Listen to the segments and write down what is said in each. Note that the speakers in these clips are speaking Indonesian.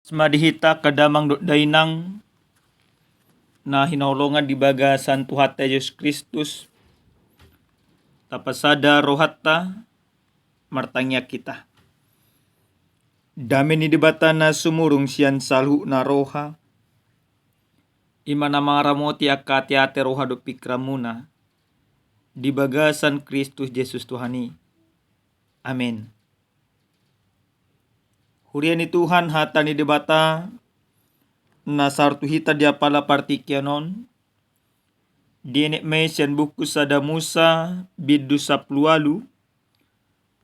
Smadihita kadamang dainang na hinaulungan di bagasan Tuhan Yesus Kristus tapasada rohatta martangya kita. Dami ni debata na sumurung siyan salhu na roha imana maramoti akati-ate roha do pikramuna di bagasan Kristus Yesus Tuhani. Amin. Hurian ni Tuhan hata ni debata na sartu hita dia pala partikyanon dienek mesian buku sada Musa bidu saplualu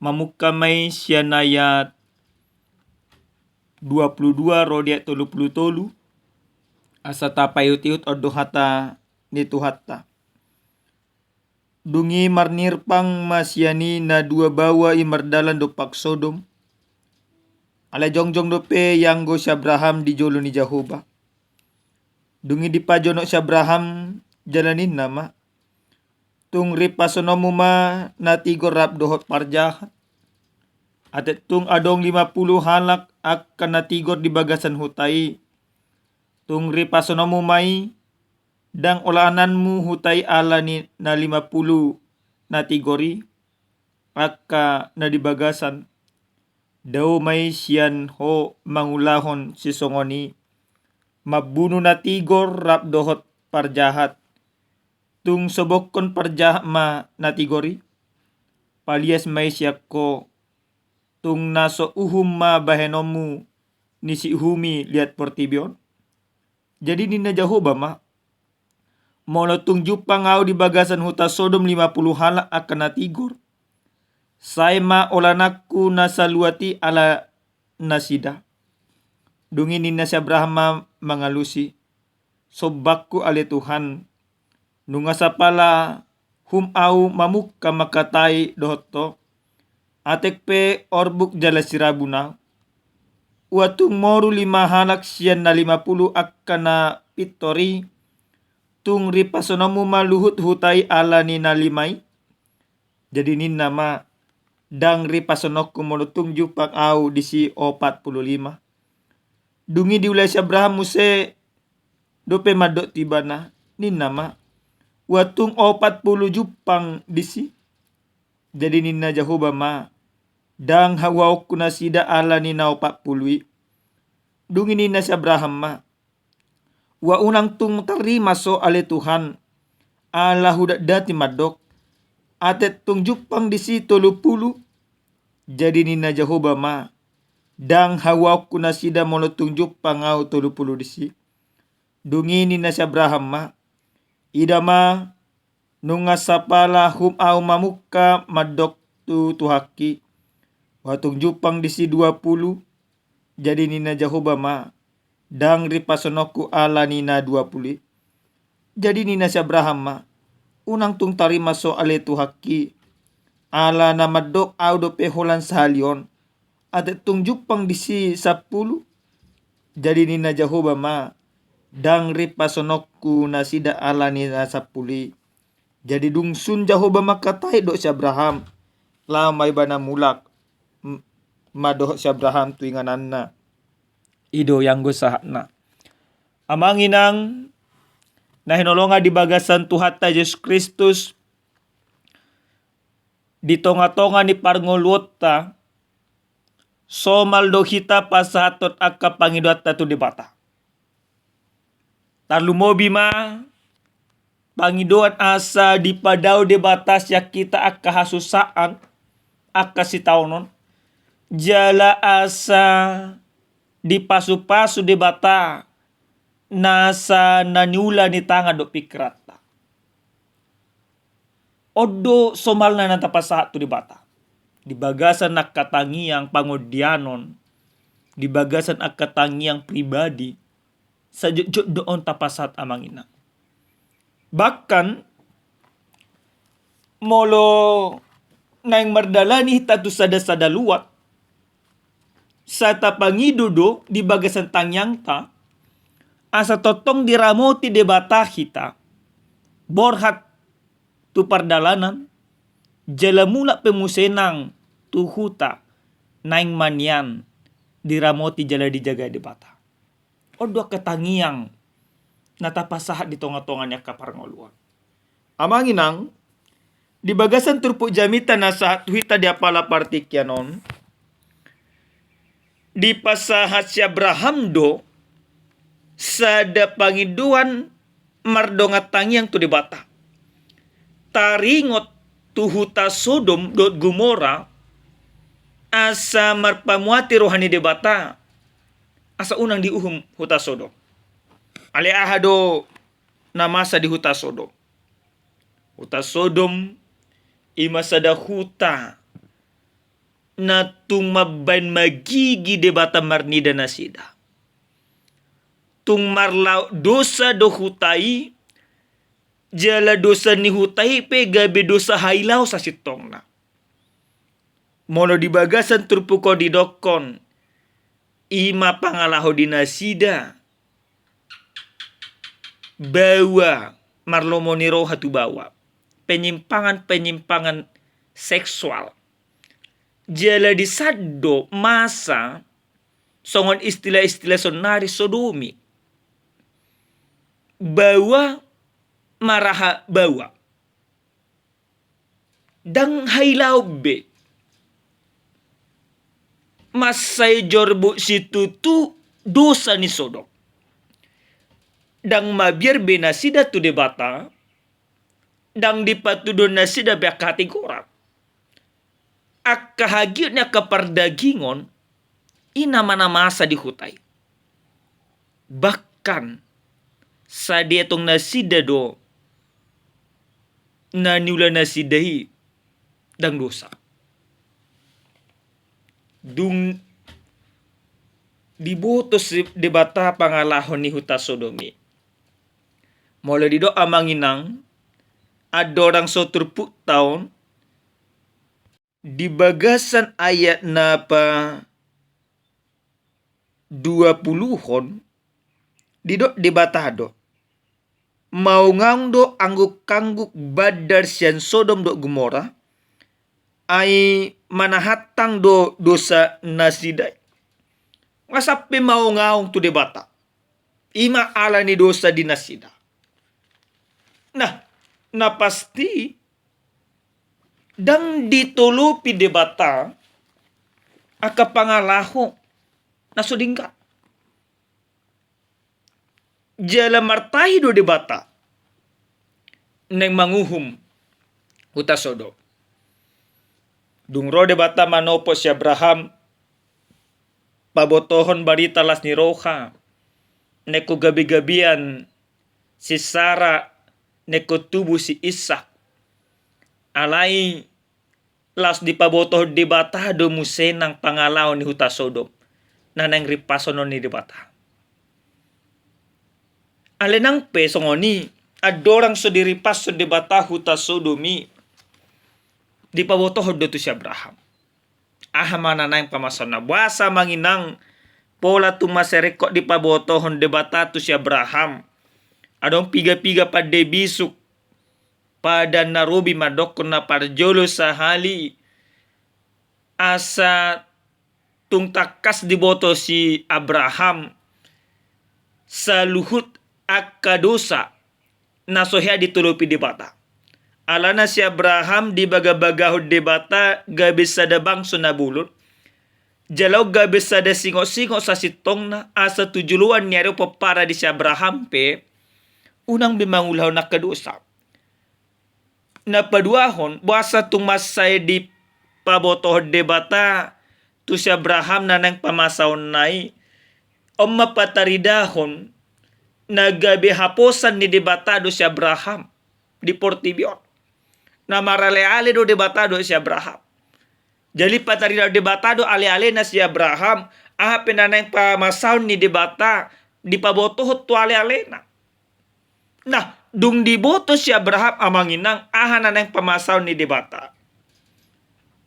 mamukamay siya ayat 22 rodiat 33 asa tapayut-iut odo hata ni Tuhatta. Dungi marnirpang masyani na dua bawa imardalan do pak Sodom. Ala jongjong dope yang go si Abraham di jolo ni Jehovah. Dungi di pajono si Abraham jalanin nama. Tung ripasonomu ma natigor rap dohot parjahat. Atet tung adong 50 halak akan natigor di bagasan hutai. Tung ripasonomu mai dang olaananmu hutai ala ni na 50 natigori akka na di bagasan. Daw may siyan ho mangulahon si songoni mabuno na tigor rap dohot parjahat tung sobokon parjahat ma natigori palias may siya ko tung naso uhum ma bahenomu ni si uhumi liat portibion. Jadi ni na Jehovah ma mono tung jupang au di bagasan huta Sodom 50 halak akan natigor. Saya ma olanaku nasaluati ala nasida. Dungi ni nasi Abraham mangalusi. Sobakku ale Tuhan. Nunga sapala hum au mamukka makatai dohoto. Atek pe orbuk jala sirabuna. Watung moru 5 hanak siyan na 50 akana pitori. Tung ripasonomu maluhut hutai ala ni na 5. Jadi ni nama dang ripasonokku monutung jupak au disi 45. Dungi diulai si Abraham muse dope madok tibana ni nama watung 40 jupang disi. Jadi nina Jehovah ma dang hawau kuna sida ala ni na 40. Dungi nina si Abraham ma wa unang tung tarima so ale Tuhan ala hudak dati madok atet tung jupang disi 30. Jadi nina Jehovah ma dang hawau kuna sida mono tung jupang au 30 disi. Dungi nina si Abraham ma idama nunga sapala hum au mamuka madok tu tuhaki watung jupang disi 20. Jadi nina Jehovah ma dang ripasonoku ala nina 20. Jadi nina si Abraham ma unang tung tarima so ale tuhaki ala na madok au do peholan salion atet tung jupang disi 10. Jadi nina Jehovah ma dang ripasonokku nasida ala nina 10. Jadi dungsun Jehovah makatai do si Abraham lamay bana mulak madoh si Abraham tuingananna ido yang go sahatna amanginang na hinolonga di bagasan Tuhan Yesus Kristus di tonga-tonga ni parngoluotta somal do hita pasahatot akka pangidot tu debata. Talumobi ma pangidoan asa di padau debatas ya kita akka hasusaan akka sitaunon jala asa di pasu-pasu debata nasa naniula ni tanga do pikrata. Odo somal na natapasahat tu debata. Di bagasan nakatangiang pangodianon, di bagasan nakatangiang pribadi, sa jujud doon tapasahat amang ina. Bahkan, molo naing mardalani hita tu sada-sada luat, sa tapangidudo di bagasan tangyang ta, asa totong diramoti debata hita, borhat tu pardalanan, jala mula pemusenang tu huta naing manian diramoti jala dijaga debata. Odo ketangiang natapasahat di tonga-tonganya kapar ngoluan. Amanginang di bagasan turpuk jamita nasahat huita di apala partikyanon. Di pasahat si Abraham do sada pangiduan mardonga tangiang tu debata. Taringot tu huta Sodom dot Gomora asa marpamuati rohani debata asa unang diuhum huta Sodom. Ale ahado namasa di huta Sodom. Huta Sodom ima sada huta na tung mabain magigi debata marnida nasida. Tung marlau dosa do hutai jala dosa ni hutai pe gabe dosa hailau sa sitong na. Mono di bagasan turpuko di dokon ima pangalaho di nasida bawa marlomoni roha tu bawa penyimpangan seksual jala di saddo masa songon istilah-istilah sonari sodomi bawa maraha bawa dang hailau be masai jorbu situ tu dosa ni Sodom dang mabiar benasida tu debata dang dipatudon nasida be kategora akahagiutnya keperdagingon ina mana masa di hutai bahkan sadia tong nasida do na niula nasidai dang dosa dung dibotos debata pangalahon ni huta Sodomi mulai dido amanginang adorang soturpuk tahun di bagasan ayat napa 20-on dido debatado mau ngangdo angguk-kangguk badar sian Sodom do Gomora ai manahatang do dosa nasidai ngasape mau ngaung tu debata ima ala ni dosa di nasida. Nah pasti dang ditulupi debata aka pangalaho nasudingka jala martahi do debata neng manguhum huta Sodom. Dungro debata manopo si Abraham pabotohon barita las ni roha neko gabi-gabian si Sarah neko tubuh si Ishak alai las di pabotoh debata do musenang pangalao ni huta Sodom nanang ripasono ni debata alenang pesongoni adorang so diripas so debata huta Sodomi di pabotoh do tu si Abraham ahamana nang pamasona buasa manginang pola tu masereko di pabotohon debata tu si Abraham adong piga-piga pada bisuk pada narobi madokon na parjolo sahali asa tung takas diboto si Abraham saluhut akadosa nasohya ditulupi debata alana si Abraham di baga-bagahod debata gabe sada bangso na bulut jalaw gabe sada singo-singo sa sitong na asa tujuluan niya po para di si Abraham pe unang bimangulaw na kadosa na paduahon buasa tumasay di pabotoh debata tu si Abraham na nang pamasaw nai o mapataridahon na gabi haposan ni debata do si Abraham di Portibion na marale-ale do debata do si Abraham jali patarida debata do ale-ale na si Abraham aha penanang pamasaw ni debata di pabotoh tu ale-ale na nah dung diboto si Abraham amanginang aha nanang pamasaw ni debata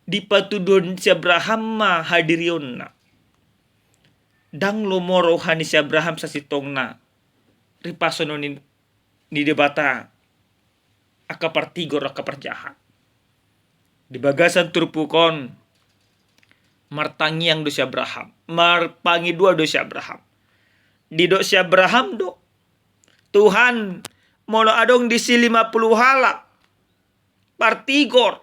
di patudon si Abraham ma hadirion na dang lomorohan ni si Abraham sa sitong na ripasono ni debata akapartigor akaparjahat di bagasan turpukon martangi yang do si Abraham. Marpangi dua do si Abraham. Di do si Abraham do. Tuhan molo adong di si 50 halak. Partigor.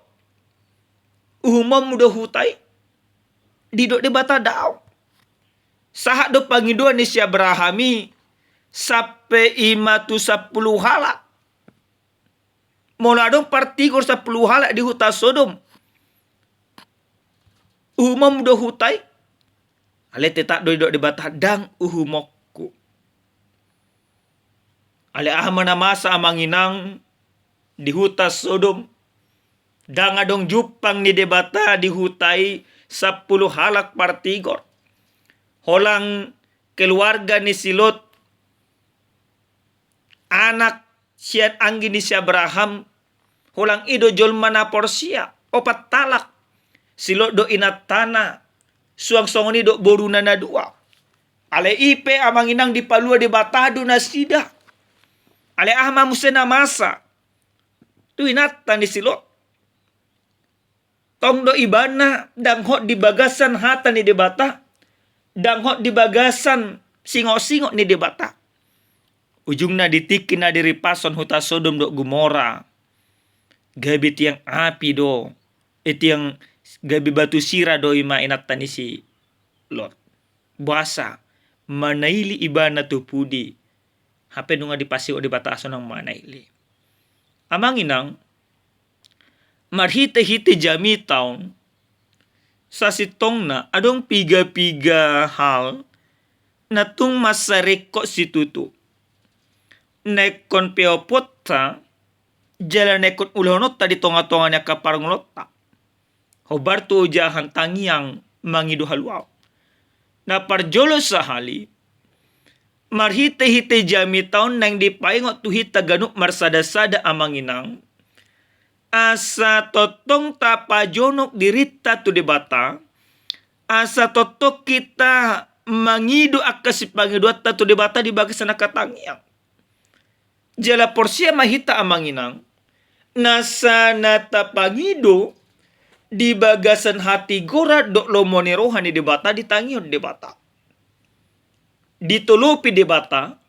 Umum do hutai. Di do de bata daw. Sahat do pangi dua ni si Abrahami. Sampai 10 halak. Molo adong partigor 10 halak di huta Sodom. Umum do hutai. Ale tetak do di bata dang uhumokku. Ale ahmana masa amanginang di huta Sodom. Dang adong jupang ni debata di hutai 10 halak partigor. Holang keluarga ni si Lot. Anak siat anggi ni si Abraham. Holang ido jolmana porsia. Opat talak. Si Lot do inat tanah. Suang songoni do borunana dua. Ale ipe amanginang di palua di batadu na sida. Ale ahma musena masa. Tu inat tani si Lot. Tong do ibana dang hot di bagasan hata ni debata. Dang hot di bagasan singo-singo ni debata. Ujungna ditikin na diri pason huta Sodom do Gomora. Gabi tiang api do. Tiang gabi batu sira do ima inat tani si Lot. Buasa. Manaili ibana tu pudi. Hape nunga dipasi o debata aso ng manaili. Amanginang. Marhite-hite jami taon sa sitong na adong piga-piga hal na tung masareko si tutu. Nekon peopota jala nekon ulahonot tadi tonga-tonga niya kaparangolota. Hobar tu ujahan tangiang mangidu haluaw. Na parjolo sa hali marhite-hite jami taon nang dipaingot tuhita ganuk marsada-sada amanginang. Asa totong tapajonok dirita tu debata. Asa totok kita mangidu akasi pangidua tu debata di bagi sana katangiang. Jala porsia mahita amanginang. Nasa natapangidu di bagasan hati gora dok lomoni rohani debata ditangion debata. Ditulupi debata.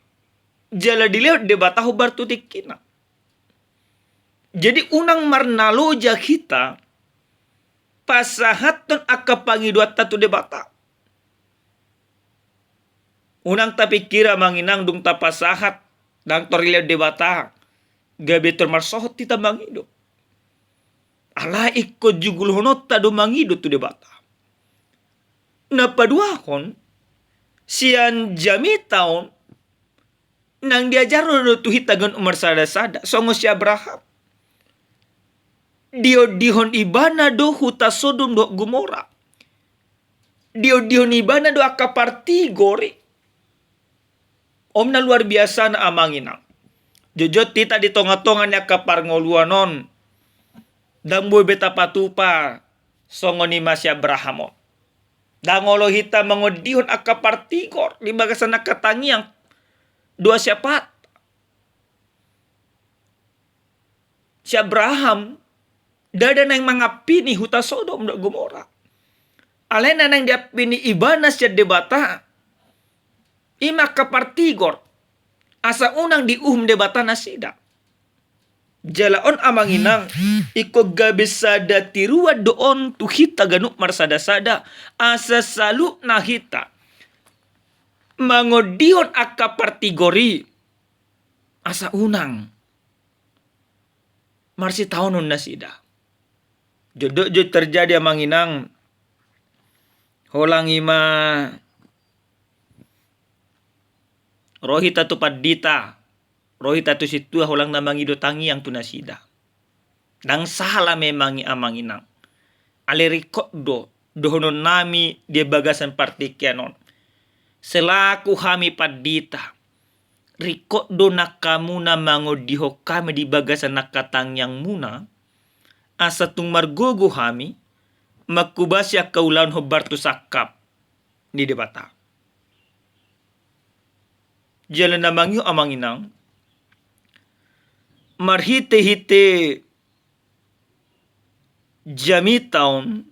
Jala dilihat debata hubar tutik kina. Jadi unang marnaloja kita pasahaton akapangiduat tatu debata. Unang tapikira manginang dung tapasahat dang torilya debata. Gabi termarsohot tita mangido. Ala ikut jugul honot tadu mangido tu debata. Napaduakon sian jami taon nang diajar do tuhitagon umar sada-sada songo si Abraham. Dio-dihon ibana do huta Sodom do Gomora. Dio-dihon ibana do akapartigori. Om na luar biasa na amanginang. Jojot tita di tonga-tonga niya kaparngoluanon. Damboy beta patupa. Songo ni Mas Abraham. Dangolo hita mangodihon akapartigor. Di bagasan nakatangiang. Dua siapat. Si Abraham. Dada nang mga pini huta Sodom do Gomora. Alena nang dia pini ibana siya debata. Ima kapartigor. Asa unang diuhum debata na sida. Jalaon amanginang. Iko gabisada tirua doon tuhita ganuk marsada-sada. Asa salu na hita. Mangodion akapartigori. Asa unang. Marsi taonon na sida. Jodoh terjadi amanginang. Holang ima. Rohita tu padita. Rohita tu situa holang namangido tangi yang tunasida. Nang salah memangi amanginang. Alerikot do. Dohonon nami dia bagasan partikianon. Selaku hami padita. Rikot do nakamuna mangodiho kami di bagasan nakatang yang muna. Asa tung margogo hami, makubasya kaulan hobar tu sakap ni debata. Jalan namangyo amanginang, marhite-hite jami taon,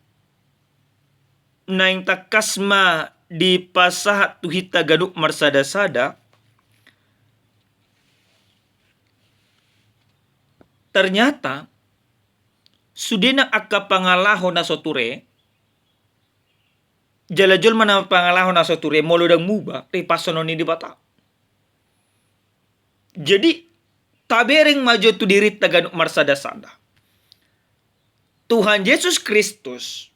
naing takasma di pasahat tuhita gaduk marsada-sada, ternyata sudena akka pangalaho na soture, jalajol mana pangalaho na soture molodang muba te pasonon ni bata. Jadi tabereng maju tu diri taganuk marsada-sada. Tuhan Yesus Kristus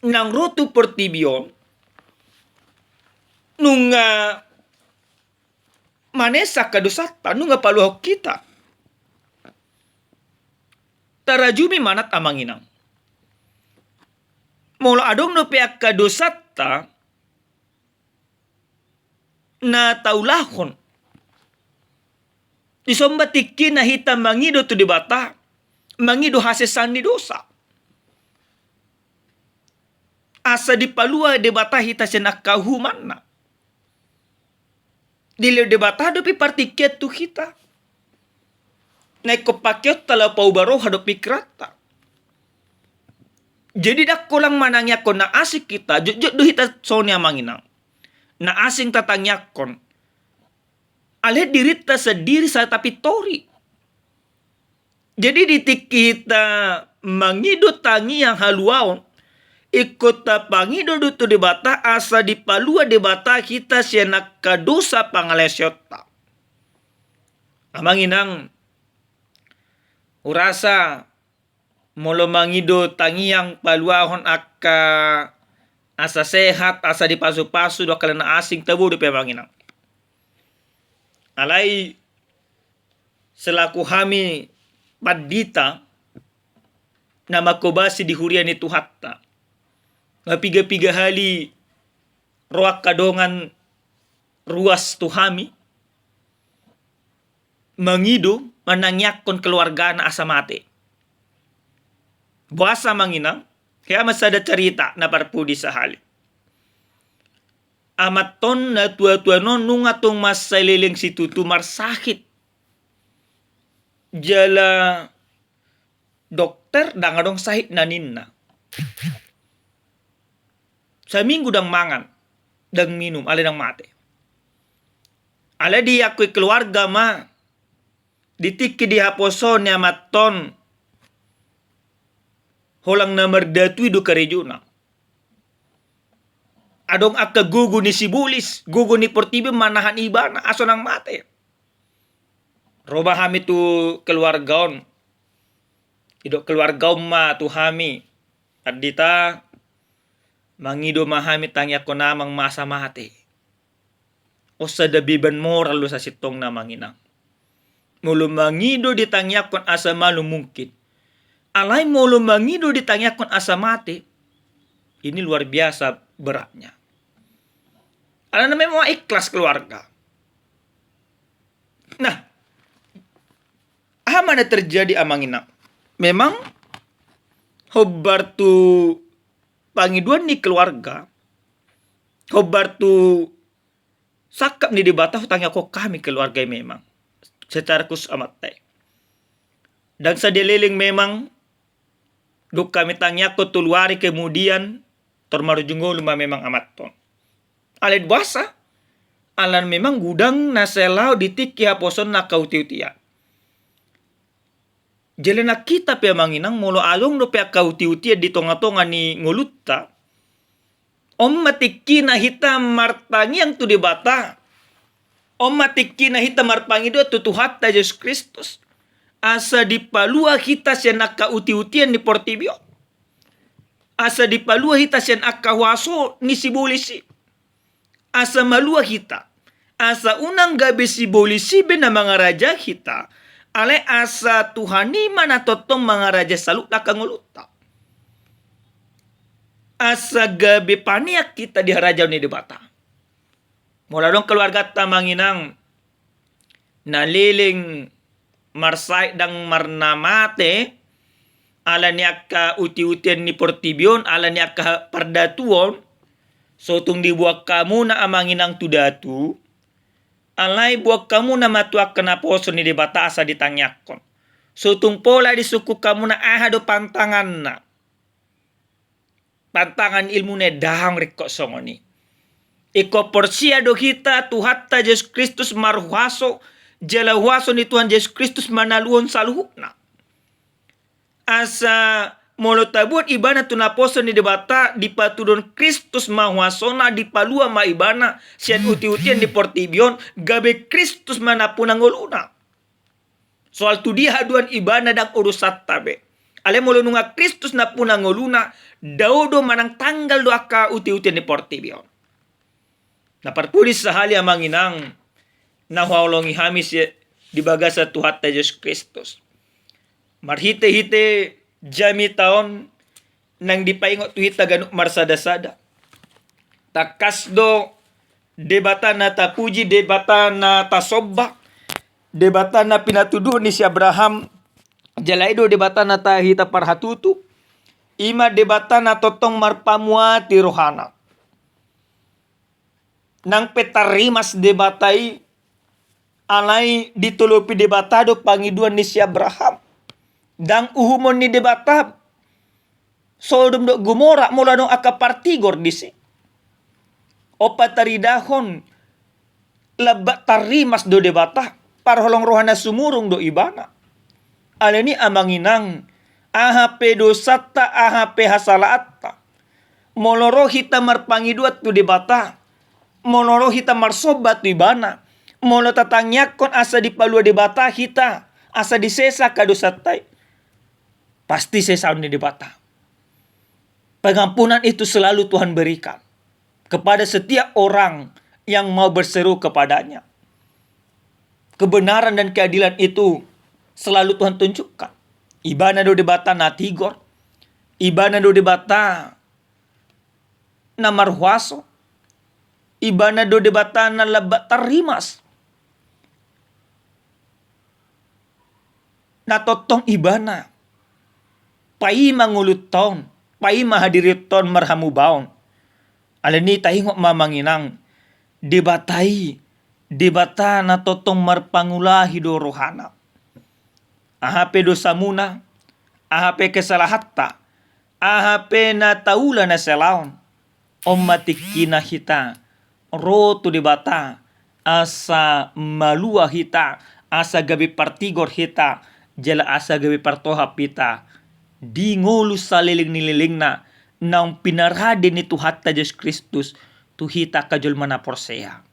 nang rotu pertibion nunga manesa kadusata nunga paluhok kita. Tarajumi manat amanginang. Mula adong no peak kadusata na taulahon. Disombatikin na hitam mangido tu di bata. Mangido hasesan ni dosa. Asa di palua de bata hita senak kahuman na. Dili de bata dopi partiket tu kita. Naik kopakyot tala pau baro hadopi krata. Jadi dak kolang manangya kon na asik kita jujut do hita sonia manginang. Na asing tatangyak kon. Ale dirita sediri sa tapi tori. Jadi ditik kita mangido tangi yang haluaon. Ikut pangido dutu debata asa di palua debata kita sianak kadosa pangalesyota. Amanginang urasa molo mangido tangi yang paluahon akka asa sehat asa di pasu-pasu do kalena asing tabu do pemanginang. Alai selaku hami padita nama kobasi di hurian itu hatta. Ngapiga-piga hali roak kadongan ruas tuhami. Mangido manangyakon keluarga na asa mate. Buasa manginang kaya masada cerita na parpudi sa hali. Amaton na tua-tua non nung atong mas saliling si tutu marsakit. Jala dokter dangadong sahit na ninna. Sa minggu dang mangan, dang minum, ala dang mate. Ala di ako'y keluarga ma. Ditiki di haposon ni amaton. Holang na merdatui do karejuna. Adong akka gugu ni sibulis, gugu ni portibe manahan ibana, aso nang mate. Roba hami tu keluargaon. Ido keluargaon ma tu hami. Adita mangido mahami tangya ko namang masa mate. O sa dabiban moral lo sa sitong na manginang. Mulu mangido di tangya kon asa malu mungkin. Alay mulu mangido di tangya kon asa mate. Ini luar biasa beratnya. Ala na memang ikhlas keluarga. Nah, mana terjadi amangina? Memang hobar tu pangiduan ni keluarga. Hobar tu sakap ni dibata hutangnya kok kami keluarga memang. Secara khusus amat tay. Dan sa dililing memang duk kami tanya ko tuluari kemudian tormarujungo luma memang amat ton. Alet buasa alan memang gudang naselau ditiki haposon na kautiutia. Jelena kita pe manginang molo along do pe kautiutia di tonga-tonga ni ngulutta. Om matiki na hita martangi yang tu dibata. Om matiki na hita marpangi do tutuhatta Yesus Kristus. Asa di palua hita siya nakauti-utian ni portibio. Asa di palua hita siya nakawaso ni sibulisi. Asa malua hita. Asa unang gabi sibulisi be na mga raja hita. Ale asa Tuhani mana totong mga raja saluk lakanguluta. Asa gabi paniak kita di harajaw ni debata. Mula dong keluarga tamanginang naliling marsay dang marnamate ala niya ka uti-utian ni portibion ala niya ka pardatuon so tung dibuak kamu na amanginang tudatu alay buak kamu na matuak kanaposo ni debata asa ditangyakon so tung pola di suku kamu na ahado pantangan na Pantangan ilmu ne dahang rek songoni. Iko porsia do kita Tuhatta Yesus Kristus marhuaso. Jala huaso ni Tuhan Yesus Kristus manaluon saluhukna. Asa molo tabuat ibana tunaposo ni debata di patudon Kristus mahuasona di palua ma ibana sian uti-utian di portibion gabe Kristus manapun angoluna. Soal tu dia haduan ibana dan urusat tabe. Ale molo nunga Kristus na punangoluna daudo manang tanggal do aka uti-utian di portibion. Naparpulis sahali amanginang nahuaulongi hamis di bagasa Tuhatta Yesus Kristus. Marhite-hite jami taon nang dipaingot tuhita ganuk marsada-sada. Takasdo debata na tapuji, debata na tasobak, debata na pinatuduh ni si Abraham, jalaido debata na tahita parhatutu, ima debata na totong marpamuati rohana. Nang petarimas debatai alai ditulupi debatado pangiduan ni si Abraham. Dang uhumon ni debata Sodom do Gomora mula dong akapartigor disi. Opa taridahon labat tarimas do debata parholong rohana sumurung do ibana. Aleni amanginang ahape dosata ahape hasalaatta. Moloro hita marpangiduat tu debata. Moloro hita marsobat tu ibana. Molo tatangyakon asa dipalua debata hita asa disesa kadosatai. Pasti saya sound di debata. Pengampunan itu selalu Tuhan berikan kepada setiap orang yang mau berseru kepadanya. Kebenaran dan keadilan itu selalu Tuhan tunjukkan. Ibana do debata na tigor. Ibana do debata na marhuaso. Ibana do debata na labat tarimas. Na totong ibana. Pai mangulut taon, pai mahadirit taon marhamu baon. Alani tahingok mamanginang, debatai, debata na totong marpangula hido rohana. Ahape dosa muna, ahape kesalahatta, ahape na taula na selaon, omatikina hita, roto debata, asa malua hita, asa gabi partigor hita, jala asa gabi partoha pita, di ngulu saliling nililing na nang pinarade ni Tuhatta Yesus Kristus tuhita kajol mana porsea.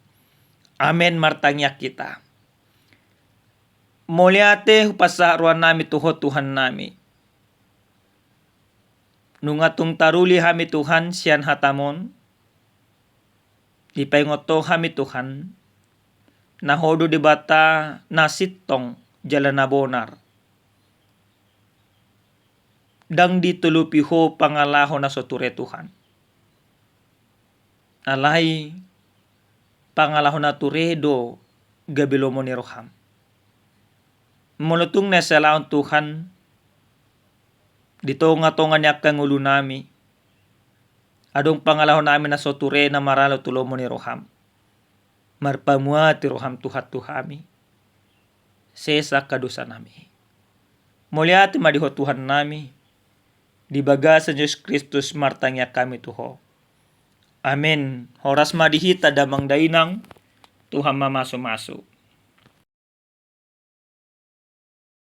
Amen martanya kita. Moliate pasaruan nami tuho Tuhan nami. Nungatung taruli hami Tuhan sian hatamon. Dipaingoto hami Tuhan. Nahodo debata nasitong jalan nabonar. Dang ditulupi ho pangalaho na soture Tuhan. Alay pangalaho na turedo gabilomo ni roham. Mulutong na salaon Tuhan dito nga tongan niya kang ulo nami. Adong pangalaho namin na soture na maralo tulomo ni roham. Marpamua ti roham tuhat tuhami. Sesa kadusa nami. Mulyati madiho Tuhan nami. Di bagasan Yesus Kristus martanya kami tuho. Amen. Horas madihita damang dainang Tuhan mamaso-maso.